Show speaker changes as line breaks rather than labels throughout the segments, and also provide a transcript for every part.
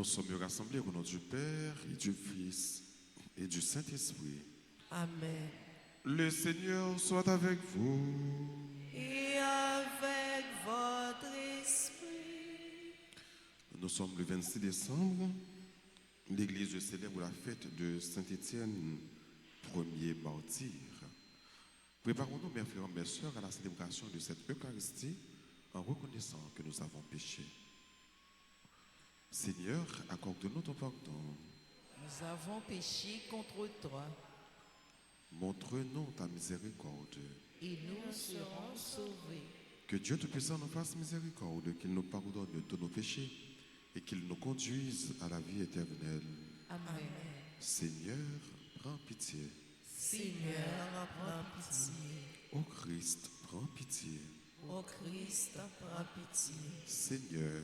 Nous sommes rassemblés au nom du Père et du Fils et du Saint-Esprit.
Amen.
Le Seigneur soit avec vous.
Et avec votre esprit.
Nous sommes le 26 décembre. L'Église célèbre la fête de Saint-Étienne, premier martyr. Préparons-nous, mes frères et mes sœurs, à la célébration de cette Eucharistie en reconnaissant que nous avons péché. Seigneur, accorde-nous ton pardon.
Nous avons péché contre toi.
Montre-nous ta miséricorde.
Et nous serons sauvés.
Que Dieu Tout-Puissant nous fasse miséricorde, qu'il nous pardonne de tous nos péchés et qu'il nous conduise à la vie éternelle.
Amen.
Seigneur, prends pitié.
Seigneur, prends pitié.
Ô Christ, prends pitié.
Ô Christ, prends pitié.
Seigneur,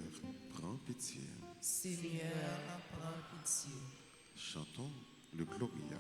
prends pitié.
Seigneur, prends pitié.
Chantons le Gloria.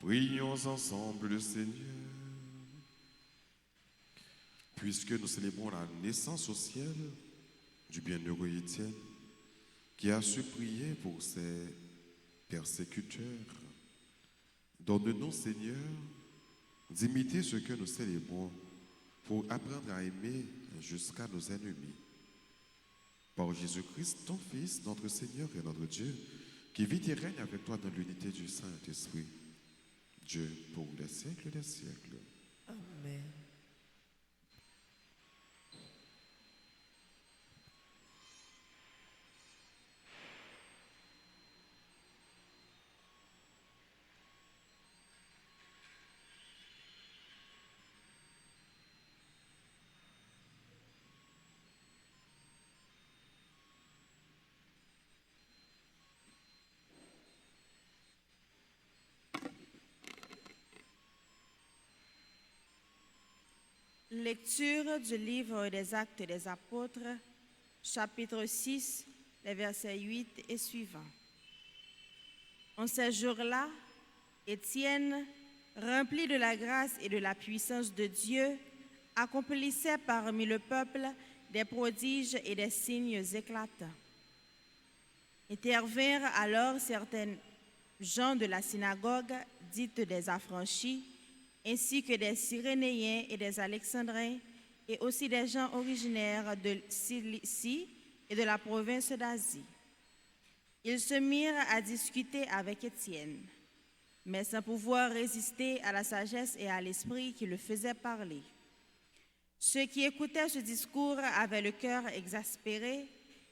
Prions ensemble le Seigneur. Puisque nous célébrons la naissance au ciel du bienheureux Étienne, qui a su prier pour ses persécuteurs, donne-nous, Seigneur, d'imiter ce que nous célébrons pour apprendre à aimer jusqu'à nos ennemis. Par Jésus-Christ, ton Fils, notre Seigneur et notre Dieu, qui vit et règne avec toi dans l'unité du Saint-Esprit, Dieu pour les siècles des siècles.
Amen.
Lecture du livre des Actes des Apôtres, chapitre 6, les versets 8 et suivants. En ces jours-là, Étienne, rempli de la grâce et de la puissance de Dieu, accomplissait parmi le peuple des prodiges et des signes éclatants. Intervinrent alors certains gens de la synagogue, dite des Affranchis, ainsi que des Cyrénéens et des Alexandrins, et aussi des gens originaires de Cilicie et de la province d'Asie. Ils se mirent à discuter avec Étienne, mais sans pouvoir résister à la sagesse et à l'esprit qui le faisait parler. Ceux qui écoutaient ce discours avaient le cœur exaspéré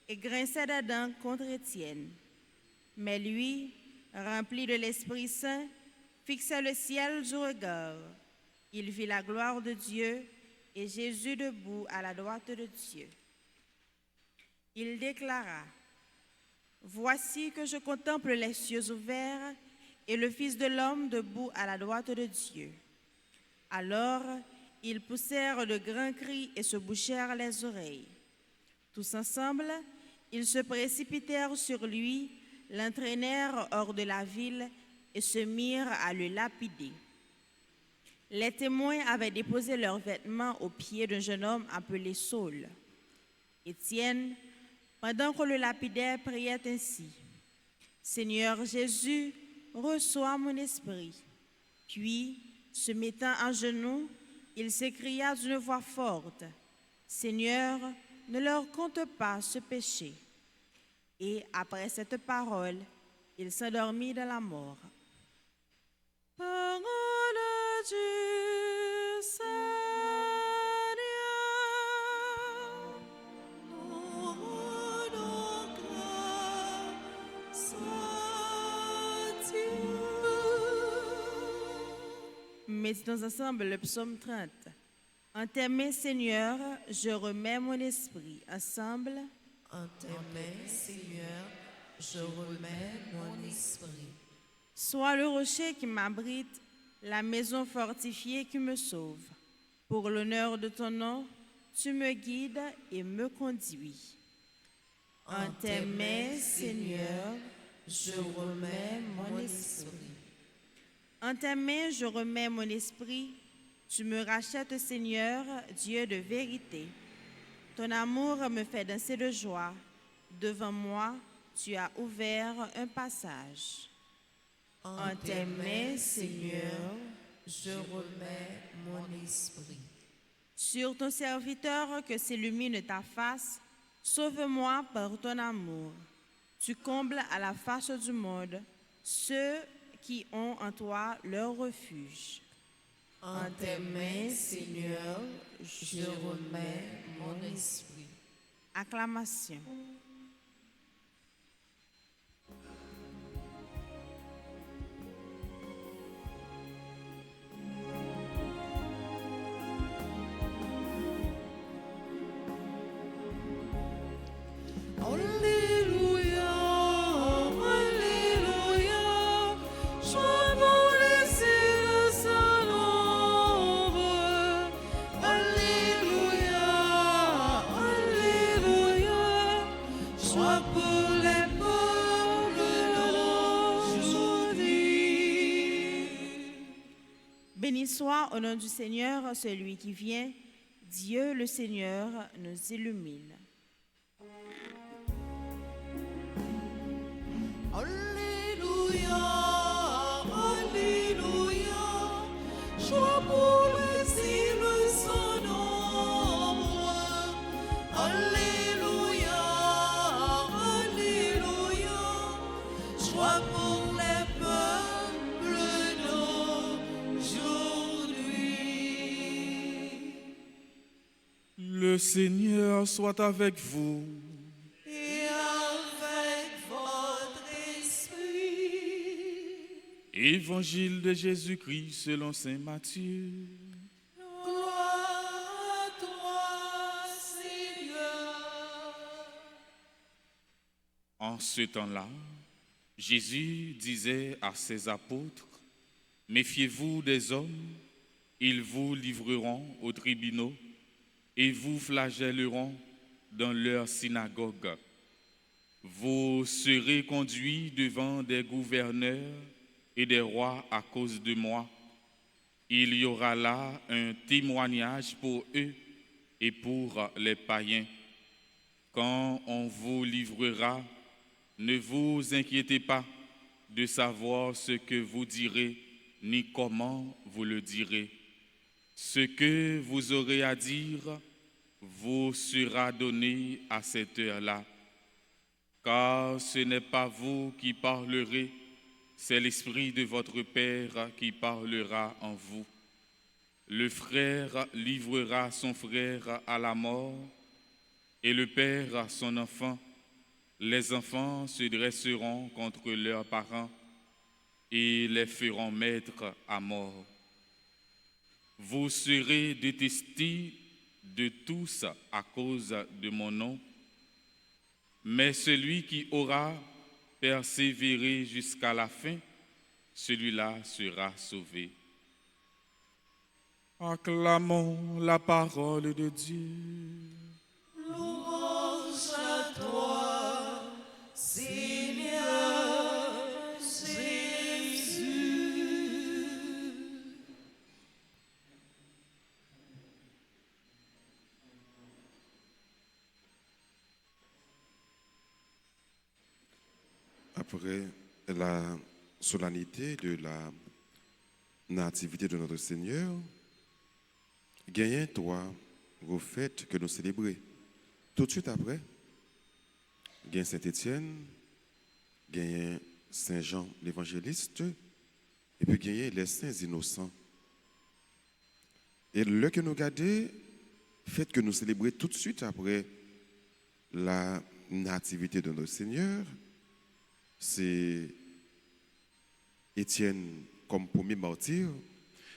et grinçaient des dents contre Étienne. Mais lui, rempli de l'Esprit Saint, fixait le ciel du regard. Il vit la gloire de Dieu et Jésus debout à la droite de Dieu. Il déclara: Voici que je contemple les cieux ouverts et le Fils de l'homme debout à la droite de Dieu. Alors, ils poussèrent de grands cris et se bouchèrent les oreilles. Tous ensemble, ils se précipitèrent sur lui, l'entraînèrent hors de la ville et se mirent à le lapider. Les témoins avaient déposé leurs vêtements aux pieds d'un jeune homme appelé Saul. Étienne, pendant qu'on le lapidait, priait ainsi: Seigneur Jésus, reçois mon esprit. Puis, se mettant à genoux, il s'écria d'une voix forte: Seigneur, ne leur compte pas ce péché. Et après cette parole, il s'endormit dans la mort. Parole de Dieu, Seigneur,
Nous rendons grâce à Dieu.
Méditons ensemble le psaume 30. En tes mains, Seigneur, je remets mon esprit. Ensemble.
En tes mains, Seigneur, je remets mon esprit.
Sois le rocher qui m'abrite, la maison fortifiée qui me sauve. Pour l'honneur de ton nom, tu me guides et me conduis. En tes mains, Seigneur,
je remets mon esprit.
En tes mains, je remets mon esprit. Tu me rachètes, Seigneur, Dieu de vérité. Ton amour me fait danser de joie. Devant moi, tu as ouvert un passage.
En tes mains, Seigneur, je remets mon esprit.
Sur ton serviteur que s'illumine ta face, sauve-moi par ton amour. Tu combles à la face du monde ceux qui ont en toi leur refuge.
En tes mains, Seigneur, je remets mon esprit.
Acclamation.
Alléluia, Alléluia, joie pour les cieux, son ombre. Alléluia, Alléluia, joie pour les peuples d'aujourd'hui.
Béni soit au nom du Seigneur celui qui vient. Dieu le Seigneur nous illumine.
Alléluia, Alléluia, joie pour les cieux, son ombre. Alléluia, Alléluia, joie pour les peuples d'aujourd'hui.
Le Seigneur soit avec vous.
Et avec votre esprit.
Évangile de Jésus-Christ selon saint Matthieu.
Gloire à toi, Seigneur.
En ce temps-là, Jésus disait à ses apôtres: Méfiez-vous des hommes ils vous livreront aux tribunaux et vous flagelleront dans leurs synagogues. Vous serez conduits devant des gouverneurs et des rois à cause de moi. Il y aura là un témoignage pour eux et pour les païens. Quand on vous livrera, ne vous inquiétez pas de savoir ce que vous direz, ni comment vous le direz. Ce que vous aurez à dire vous sera donné à cette heure-là. Car ce n'est pas vous qui parlerez, c'est l'Esprit de votre Père qui parlera en vous. Le frère livrera son frère à la mort, et le père son enfant. Les enfants se dresseront contre leurs parents et les feront mettre à mort. Vous serez détestés de tous à cause de mon nom, mais celui qui aura persévéré jusqu'à la fin, celui-là sera sauvé.
Acclamons la parole de Dieu.
Louange à toi, Seigneur Jésus.
Après la solennité de la nativité de notre Seigneur, gagnez toi vos fêtes que nous célébrons. Tout de suite après, gagnez Saint-Étienne, gagnez Saint-Jean l'évangéliste, et puis gagnez les saints innocents. Et le que nous gardons, fête que nous célébrons tout de suite après la nativité de notre Seigneur, c'est Étienne comme premier martyr.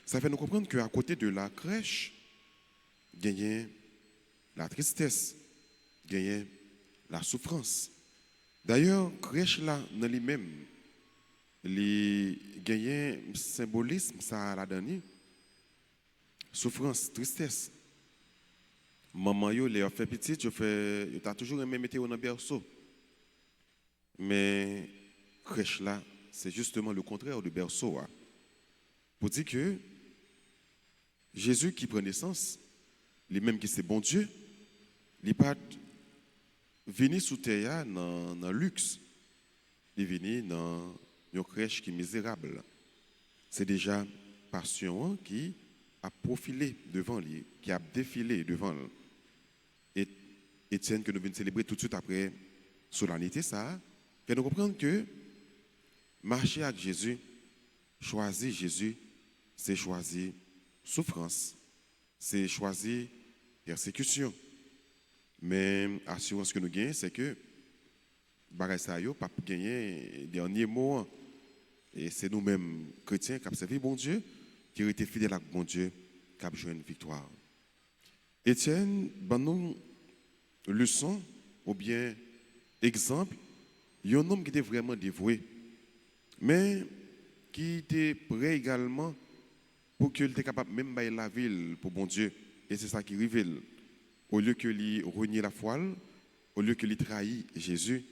Ça fait nous comprendre qu'à côté de la crèche, gagne la tristesse, gagne la souffrance. D'ailleurs, crèche là, dans lui-même, il gagne symbolisme, ça a la dernière. Souffrance, tristesse. Maman, yo, les fait petit, tu as toujours aimé mettre dans le berceau. Mais crèche là, c'est justement le contraire du berceau. Hein. Pour dire que Jésus qui prend naissance, lui-même qui c'est bon Dieu, il n'est pas venu sous terre dans le luxe. Il est venu dans une crèche qui est misérable. C'est déjà passion qui a profilé devant lui, qui a défilé devant lui. Et Étienne que nous venons célébrer tout de suite après solennité, ça fait nous comprendre que marcher avec Jésus, choisir Jésus, c'est choisir souffrance, c'est choisir persécution. Mais l'assurance que nous gagnons, c'est que bagay sa yo pas gagner dernier mot. Et c'est nous-mêmes chrétiens qui avons servi bon Dieu, qui ont été fidèles à bon Dieu, qui avons joué une victoire. Étienne, ben nous leçon ou bien exemple, il y a un homme qui était vraiment dévoué, mais qui était prêt également pour qu'il était capable même de la ville pour bon Dieu. Et c'est ça qui révèle. Au lieu que lui renier la foi, au lieu que lui trahir Jésus,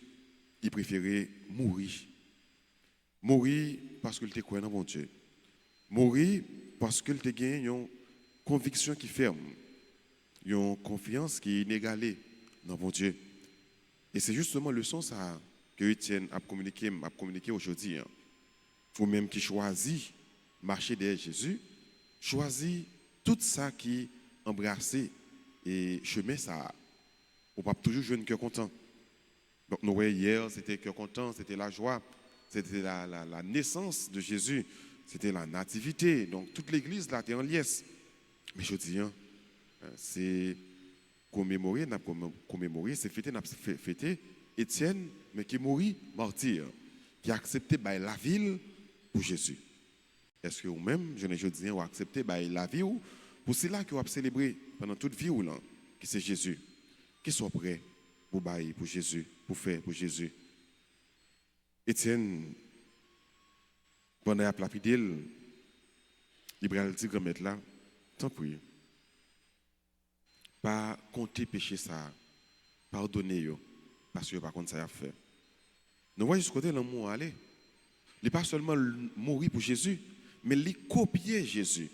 il préférait mourir. Mourir parce qu'il était croyant dans mon Dieu. Mourir parce qu'il était gagné une conviction qui ferme, une confiance qui est inégalée dans mon Dieu. Et c'est justement le sens ça que Étienne a communiqué aujourd'hui. Hein. Ou même qui choisit marcher derrière Jésus, choisit tout ça qui embrassé et chemin ça. On ne peut pas toujours jouer un cœur content. Donc nous voyons hier, c'était cœur content, c'était la joie, c'était la naissance de Jésus, c'était la nativité. Donc toute l'église là était en liesse. Mais je dis, hein, c'est commémorer, c'est fêter Étienne, mais qui mourit martyr, qui a accepté la ville pour Jésus. Est-ce que vous-même, je dis, vous accepté la vie ou pour cela que vous avez célébré pendant toute vie ou là, qui c'est Jésus, qui soit prêt pour bailler pour Jésus, pour faire pour Jésus. Étienne, pendant la lapidé, il va dire comme là, Tant pis. Pas compter péché ça. Pardonnez yo. Parce que par contre ça a fait. Nous voyons ce côté l'amour aller. Il n'est pas seulement mourir pour Jésus, mais il copier Jésus.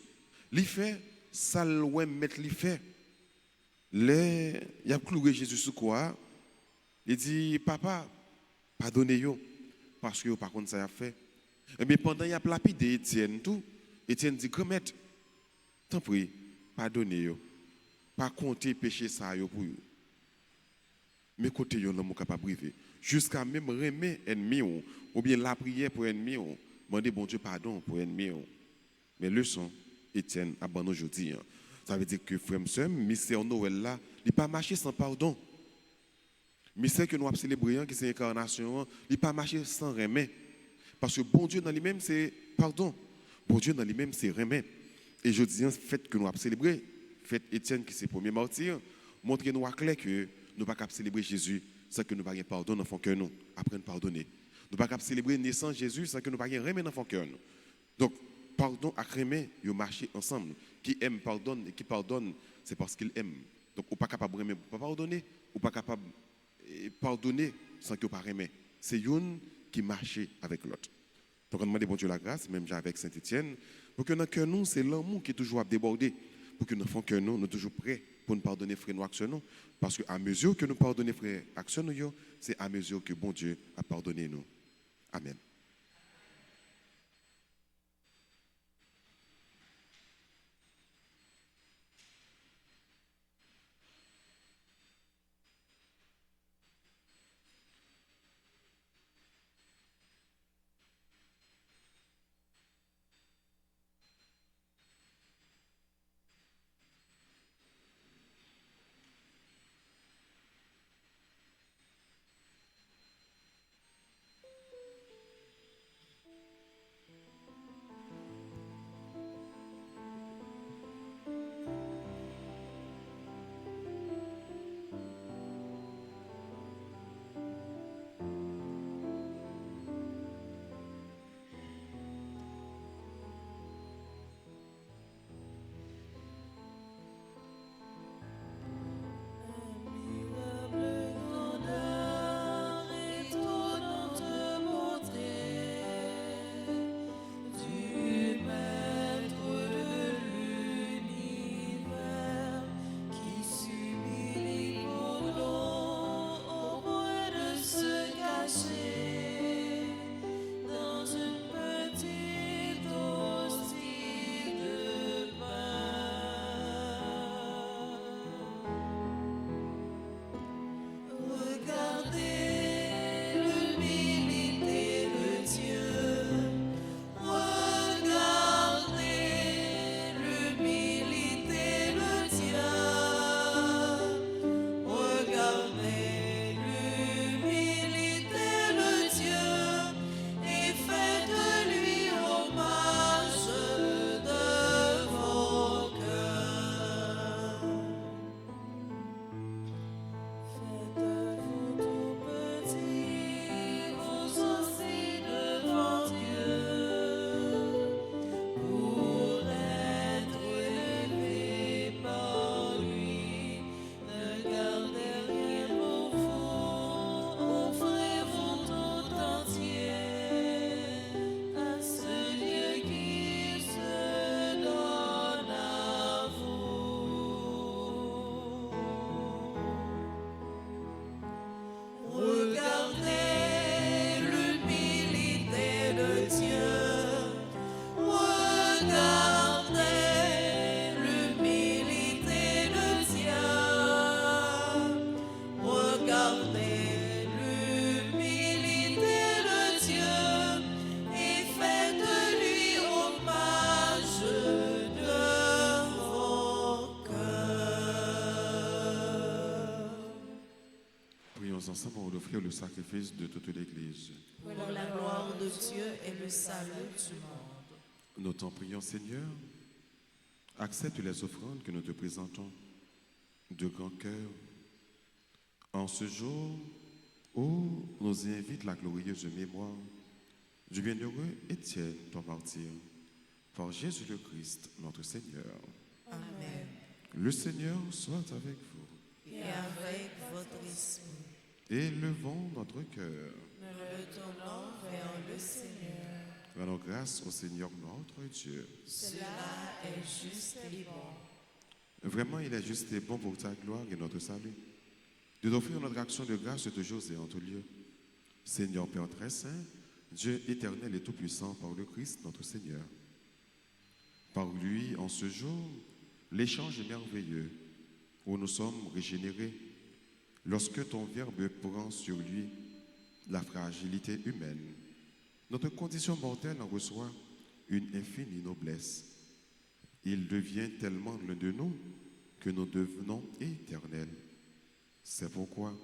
Il fait ça le mettre il fait. Il a cloué Jésus sur quoi? Il dit papa, pardonnez-yo parce que par contre ça a fait. Et bien pendant il a lapidé Étienne tout, Étienne dit grand maître, tant pis, pardonnez-yo. Pas compter péché ça yo pour yo. Mais côté yo l'amour capable briver jusqu'à même remettre ennemi ou bien la prière pour ennemi ou demander bon Dieu pardon pour ennemi. Mais leçon Étienne abandonne aujourd'hui. Ça veut dire que frère sœur, mystère Noël là, il pas marcher sans pardon. Mystère que nous avons célébré qui c'est l'incarnation, il pas marcher sans remet. Parce que bon Dieu dans lui-même c'est pardon. Bon Dieu dans lui-même c'est remet. Et je dis fait que nous avons célébré, fait Étienne qui c'est le premier martyr, montre nous clair que nous ne pouvons pas célébrer Jésus sans que nous n'ayons pas pardon dans notre cœur nous, apprendre à pardonner. Nous ne pouvons pas célébrer la naissance de Jésus sans que nous n'ayons pas remet dans notre cœur nous. Donc pardon et remet, ils marchent ensemble. Qui aime pardonne et qui pardonne, c'est parce qu'il aime. Donc, on n'est pas capable de remettre pour pardonner, on n'est pas capable de pardonner sans que vous ne remettre. C'est une qui marche avec l'autre. Donc, on demande bon Dieu la grâce, même avec Saint-Étienne, pour que dans le cœur nous, c'est l'amour qui est toujours à déborder, pour que nous fassions cœur nous, nous sommes toujours prêts pour nous pardonner frères nous actions. Parce qu'à mesure que nous pardonnons frères actions, c'est à mesure que bon Dieu a pardonné nous. Amen. Ensemble, on va offrir le sacrifice de toute l'Église.
Pour la gloire de Dieu et le salut du monde.
Nous t'en prions, Seigneur. Accepte les offrandes que nous te présentons de grand cœur. En ce jour où nous invite la glorieuse mémoire du bienheureux Étienne, ton martyr, par Jésus le Christ, notre Seigneur.
Amen.
Le Seigneur soit avec vous.
Et avec votre esprit,
Élevons notre cœur.
nous le tournons vers le Seigneur.
Rendons grâce au Seigneur notre Dieu.
Cela est juste et bon.
Vraiment, il est juste et bon pour ta gloire et notre salut, de t'offrir notre action de grâce toujours et en tout lieu. Seigneur Père très saint, Dieu éternel et tout-puissant, par le Christ notre Seigneur. Par lui, en ce jour, l'échange est merveilleux, où nous sommes régénérés, lorsque ton Verbe prend sur lui la fragilité humaine. Notre condition mortelle en reçoit une infinie noblesse. Il devient tellement l'un de nous que nous devenons éternels. C'est pourquoi,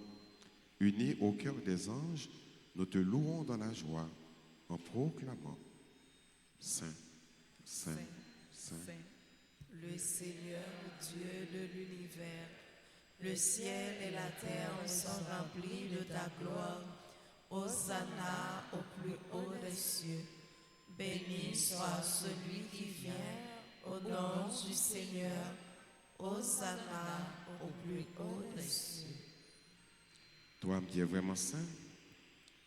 unis au cœur des anges, nous te louons dans la joie en proclamant Saint, Saint, Saint.
Le Seigneur, Dieu de l'univers, le ciel et la terre sont remplis de ta gloire. Hosanna au plus haut des cieux. Béni soit celui qui vient au nom du Seigneur. Hosanna au plus haut des cieux.
Toi qui es vraiment saint,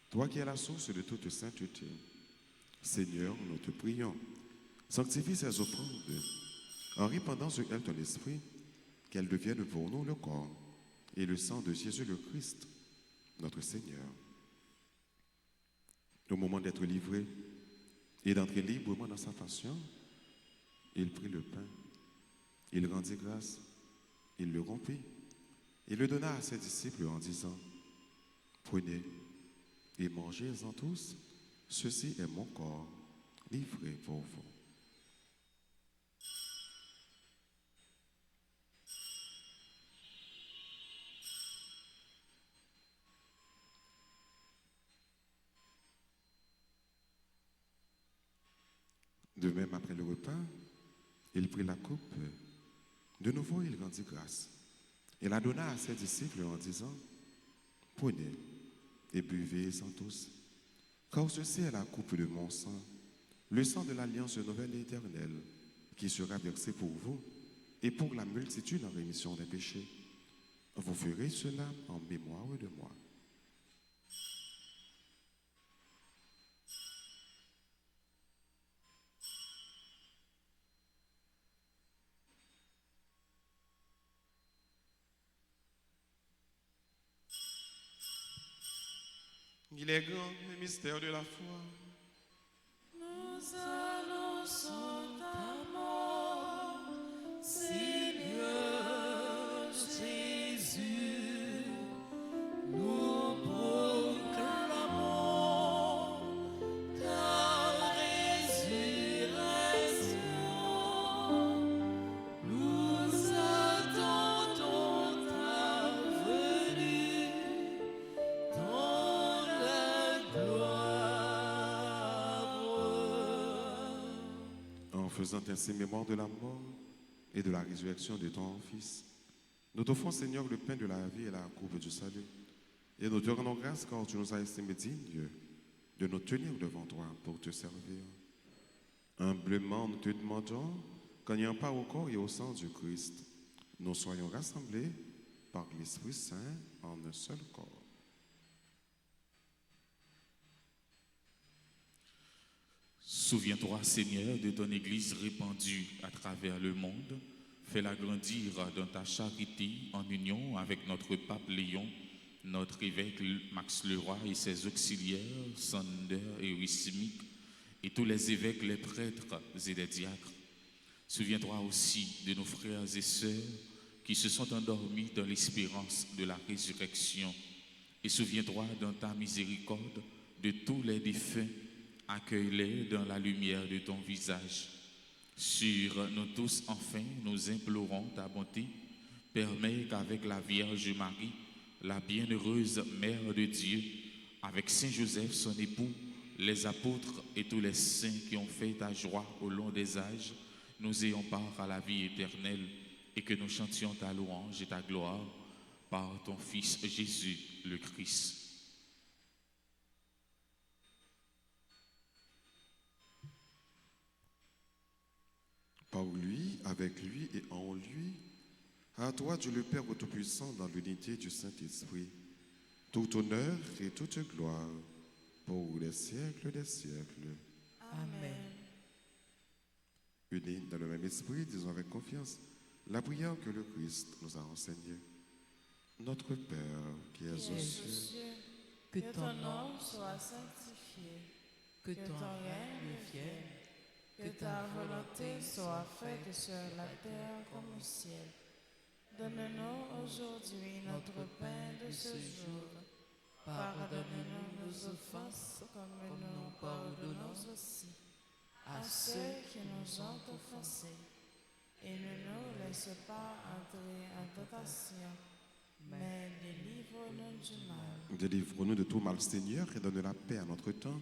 toi qui es la source de toute sainteté, Seigneur, nous te prions, sanctifie ces offrandes en répandant sur elles ton esprit, qu'elles deviennent pour nous le corps et le sang de Jésus le Christ, notre Seigneur. Au moment d'être livré et d'entrer librement dans sa passion, il prit le pain, il rendit grâce, il le rompit, et le donna à ses disciples en disant, prenez et mangez-en tous, ceci est mon corps, livré pour vous. De même, après le repas, il prit la coupe. De nouveau, il rendit grâce. Il la donna à ses disciples en disant, prenez et buvez-en tous, car ceci est la coupe de mon sang, le sang de l'alliance nouvelle et éternelle, qui sera versé pour vous et pour la multitude en rémission des péchés. Vous ferez cela en mémoire de moi. Il est grand le mystère de la foi.
Nous annonçons ta mort, Seigneur Jésus. Nous proclamons ta résurrection. Nous attendons ta venue dans la gloire.
En faisant ainsi mémoire de la mort et de la résurrection de ton Fils, nous t'offrons, Seigneur, le pain de la vie et la coupe du salut. Et nous te rendons grâce car tu nous as estimés dignes de nous tenir devant toi pour te servir. Humblement, nous te demandons qu'en ayant part au corps et au sang du Christ, nous soyons rassemblés par l'Esprit Saint en un seul corps.
Souviens-toi, Seigneur, de ton Église répandue à travers le monde. Fais-la grandir dans ta charité en union avec notre pape Léon, notre évêque Max Leroy et ses auxiliaires, Sander et Wissimique, et tous les évêques, les prêtres et les diacres. Souviens-toi aussi de nos frères et sœurs qui se sont endormis dans l'espérance de la résurrection. Et souviens-toi dans ta miséricorde de tous les défunts. Accueille-les dans la lumière de ton visage. Sur nous tous, enfin, nous implorons ta bonté. Permets qu'avec la Vierge Marie, la bienheureuse Mère de Dieu, avec Saint Joseph, son époux, les apôtres et tous les saints qui ont fait ta joie au long des âges, nous ayons part à la vie éternelle et que nous chantions ta louange et ta gloire par ton Fils Jésus le Christ.
par lui, avec lui et en lui. À toi, Dieu le Père Tout-Puissant, dans l'unité du Saint-Esprit, tout honneur et toute gloire pour les siècles des siècles.
Amen.
Unis dans le même esprit, disons avec confiance la prière que le Christ nous a enseignée. Notre Père qui es aux cieux,
Que ton nom soit sanctifié, que ton règne vienne, que ta volonté soit faite sur la terre comme au ciel. Donne-nous aujourd'hui notre pain de ce jour. Pardonne-nous nos offenses comme nous pardonnons aussi à ceux qui nous ont offensés. Et ne nous laisse pas entrer en tentation, mais délivre-nous du mal.
délivre-nous de tout mal, Seigneur, et donne la paix à notre temps.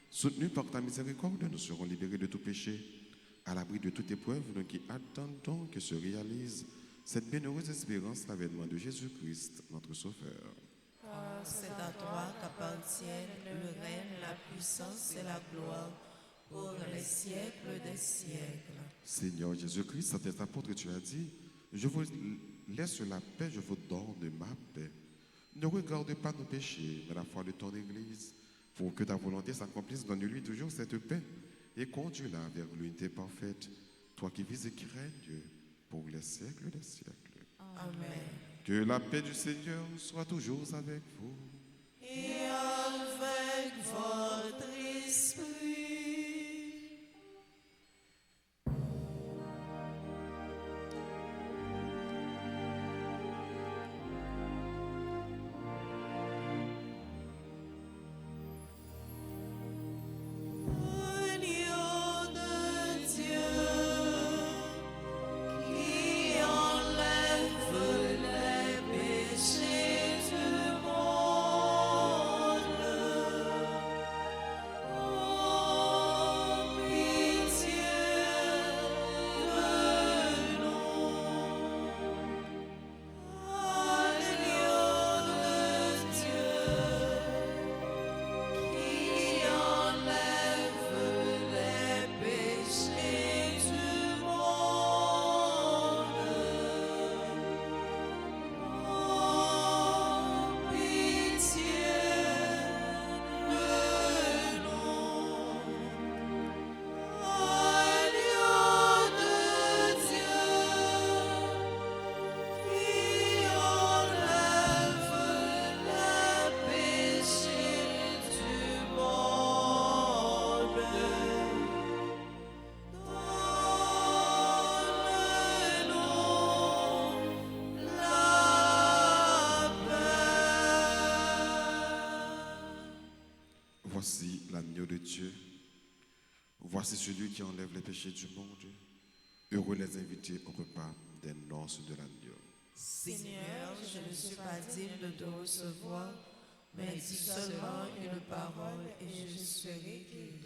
Soutenus par ta miséricorde, nous serons libérés de tout péché, à l'abri de toute épreuve, nous qui attendons que se réalise cette bienheureuse espérance, l'avènement de Jésus-Christ, notre Sauveur.
Car c'est à toi qu'appartiennent le règne, la puissance et la gloire pour les siècles des siècles.
Seigneur Jésus-Christ, à tes apôtres, tu as dit, je vous laisse la paix, je vous donne ma paix. Ne regarde pas nos péchés, mais la foi de ton Église. Pour que ta volonté s'accomplisse, donne-lui toujours cette paix et conduis-la vers l'unité parfaite, toi qui vis et qui règnes pour les siècles des siècles.
Amen.
Que la paix du Seigneur soit toujours avec vous.
Et avec votre esprit. Agneau de Dieu, qui enlève les péchés du monde, oh, pitié de nous. Agneau de Dieu, qui enlève les péchés du monde, oh, pitié de nous. Agneau de Dieu, qui enlève les péchés du monde, donne-nous la paix.
Voici l'agneau de Dieu. Voici celui qui enlève les péchés du monde. Heureux les invités au repas des noces de l'agneau.
Seigneur, je ne suis pas digne de te recevoir, mais dis seulement une parole et je serai guéri.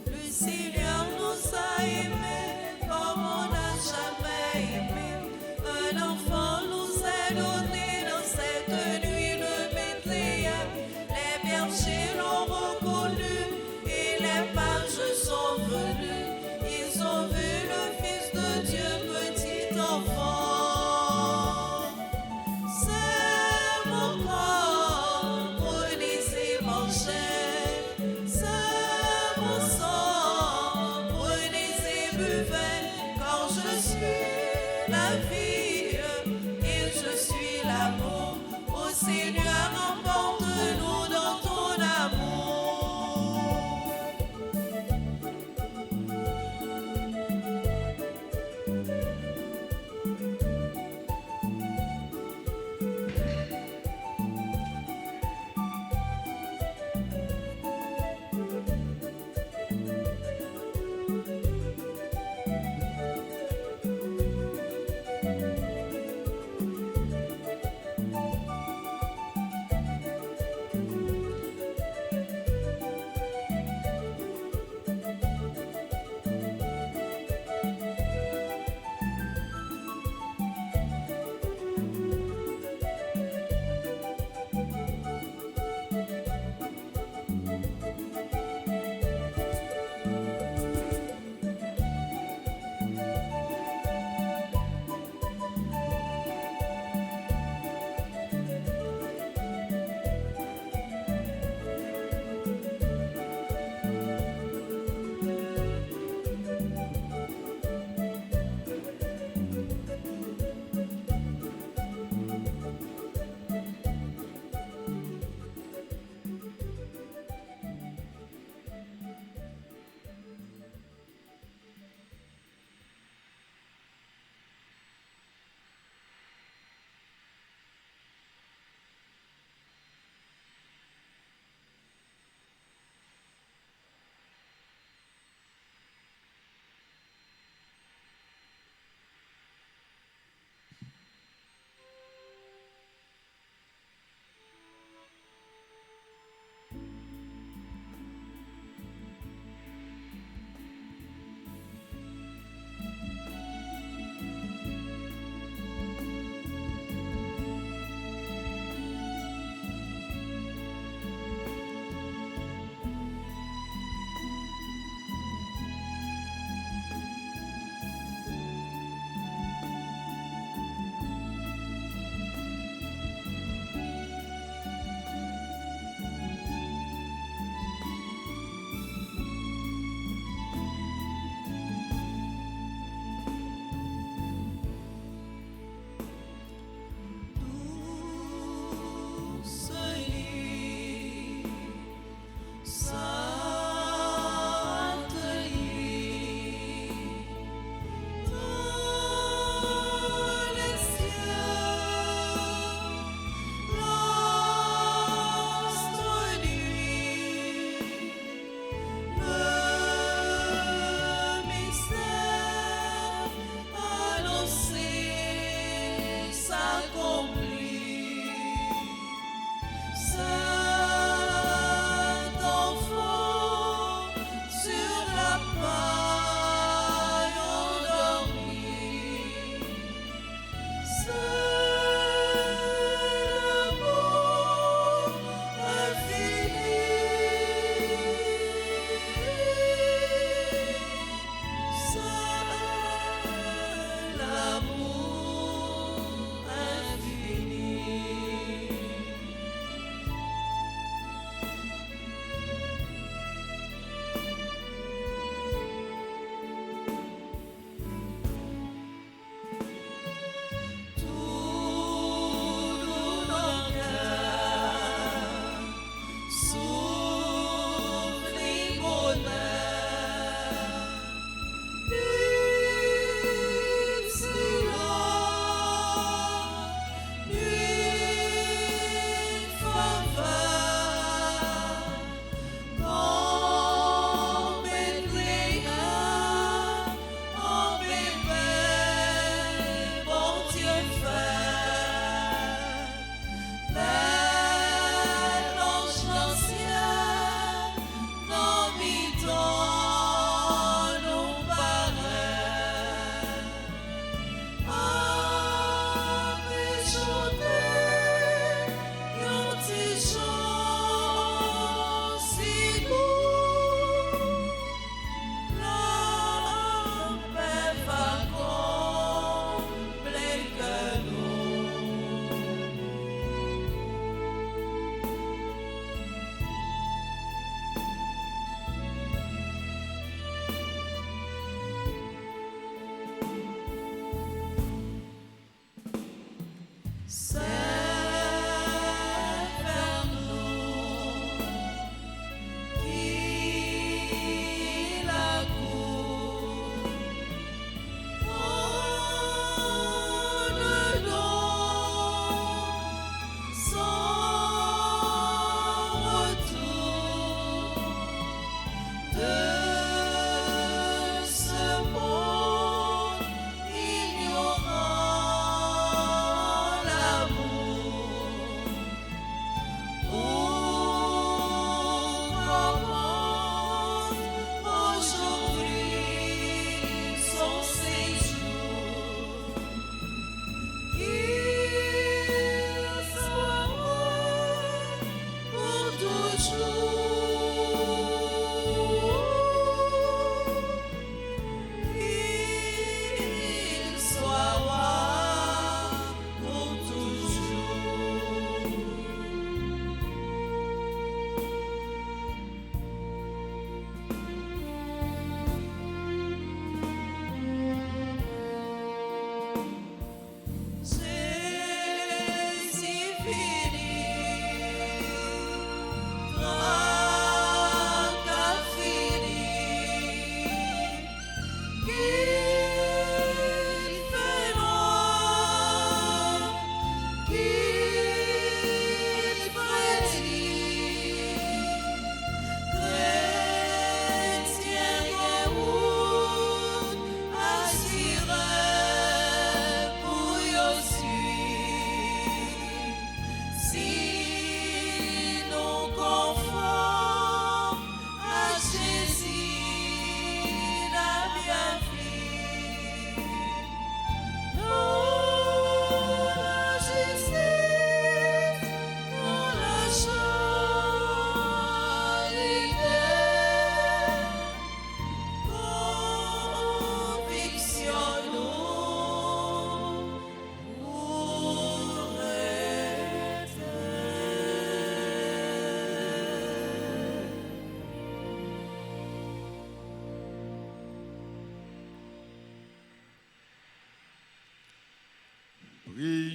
Le Seigneur nous a aimés comme on n'a jamais aimé. Un enfant nous est donné dans cette nuit de Bethléem. Les bergers l'ont reconnu et les mages sont venus. Ils ont vu le Fils de Dieu, petit enfant. C'est mon corps, prenez et mangez. C'est mon sang, prenez et buvez. Car je suis la vie et je suis l'amour. Ô Seigneur, emporte-nous dans ton amour.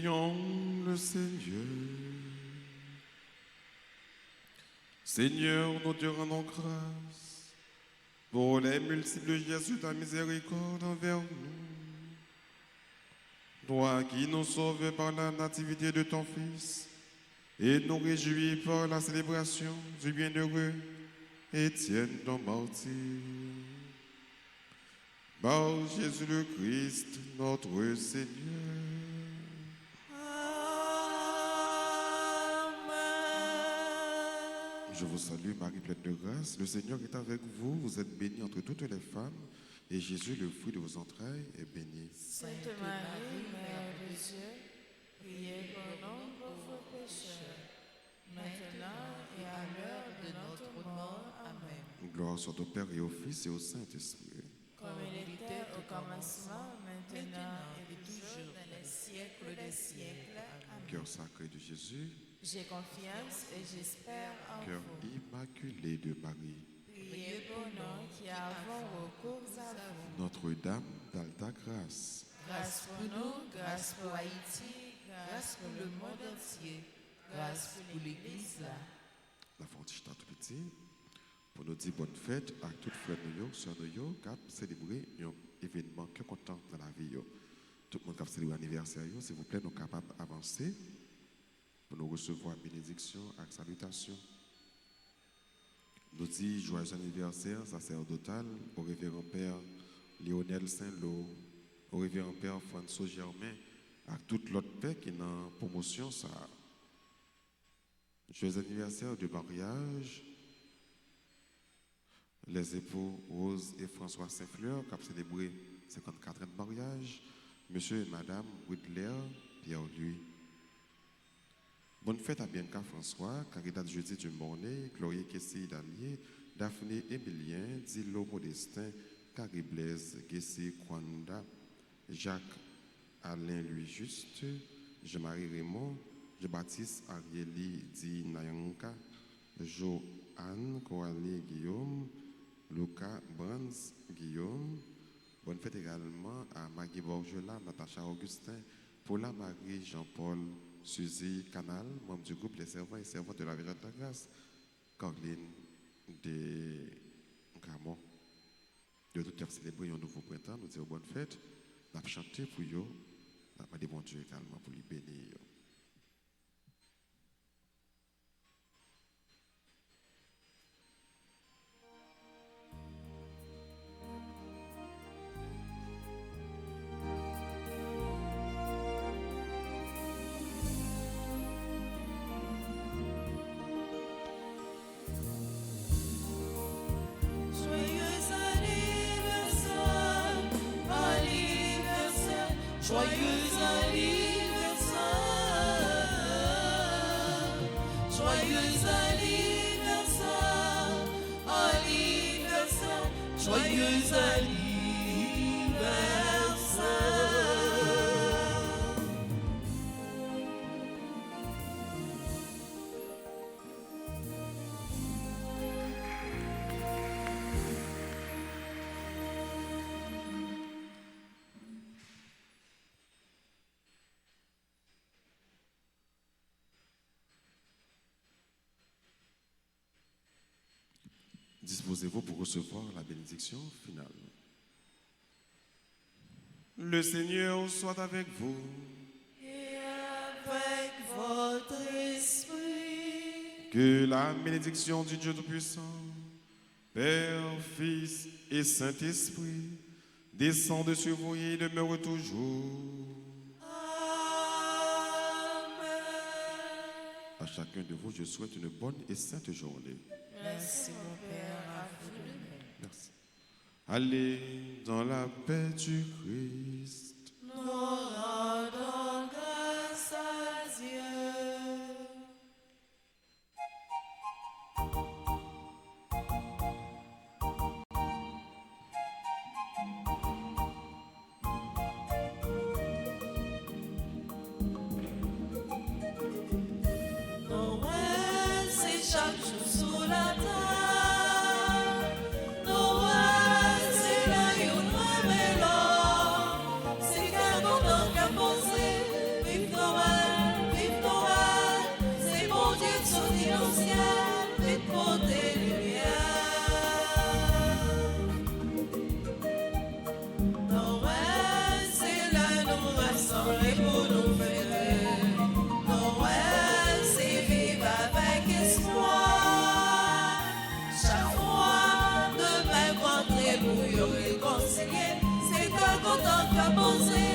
Prions le Seigneur. Seigneur, nous te rendons grâce pour les multiples gestes de ta miséricorde envers nous. Toi qui nous sauves par la nativité de ton Fils et nous réjouis par la célébration du bienheureux Étienne, ton martyr. Par Jésus le Christ, notre Seigneur. Je vous salue, Marie pleine de grâce. Le Seigneur est avec vous. Vous êtes bénie entre toutes les femmes. Et Jésus, le fruit de vos entrailles, est béni.
Sainte Marie, Mère de Dieu, priez pour nous pauvres pécheurs, maintenant et à l'heure de notre mort. Amen.
Gloire soit au Père et au Fils et au Saint-Esprit.
Comme il était au commencement, maintenant et toujours, dans les siècles des siècles. Amen.
Cœur sacré de Jésus,
J'ai confiance et j'espère en
cœur
vous.
immaculé de Marie,
Priez pour nous qui avons recours à vous.
Notre-Dame d'Alta Grâce,
Grâce pour nous, grâce pour Haïti, grâce pour le monde entier, grâce pour l'Église là.
la fontiche tout petit, pour nous dire bonne fête à toutes frères nous, sœurs nous, qui ont célébré un événement que content dans la vie. Tout le monde qui a célébré l'anniversaire, s'il vous plaît, nous sommes capables d'avancer pour nous recevoir bénédiction et salutation. Nous disons joyeux anniversaire sacerdotal au révérend Père Lionel Saint-Lô, au révérend Père François Germain, à toute l'autre père qui est dans promotion. Ça. Joyeux anniversaire de mariage, les époux Rose et François Saint-Fleur qui ont célébré 54 ans de mariage, monsieur et madame Whitler Pierre-Louis. Bonne fête à Bianca François, Caridad Jeudi du Mornay, Chloé Kessy Dalier, Daphné Emilien, Dilo Modestin, Carrie Blaise, Gessi Kwanda, Jacques Alain Louis Juste, Jean-Marie Raymond, Jean-Baptiste Arieli Di Nayanka, Joanne Coralie Guillaume, Lucas Brands Guillaume. Bonne fête également à Maggie Borgela, Natacha Augustin, Paula Marie Jean-Paul, Suzy Canal, membre du groupe Les Servants et Servantes de la Vierge de la Grâce, Caroline de Gramont. De tout faire célébrer un nouveau printemps, nous disons bonne fête, nous avons chanté pour eux, nous avons demandé bon Dieu également pour les bénir. Disposez-vous pour recevoir la bénédiction finale. Le Seigneur soit avec vous.
Et avec votre esprit.
Que la bénédiction du Dieu Tout-Puissant, Père, Fils et Saint-Esprit, descende sur vous et demeure toujours.
Amen.
À chacun de vous, je souhaite une bonne et sainte journée.
Merci mon Père, à vous de même.
Merci. Allez dans la paix du Christ.
Nous rendons grâce à Dieu. Noël, c'est chaque jour sous la table. Noël, c'est là où nous mêlons. cœur posé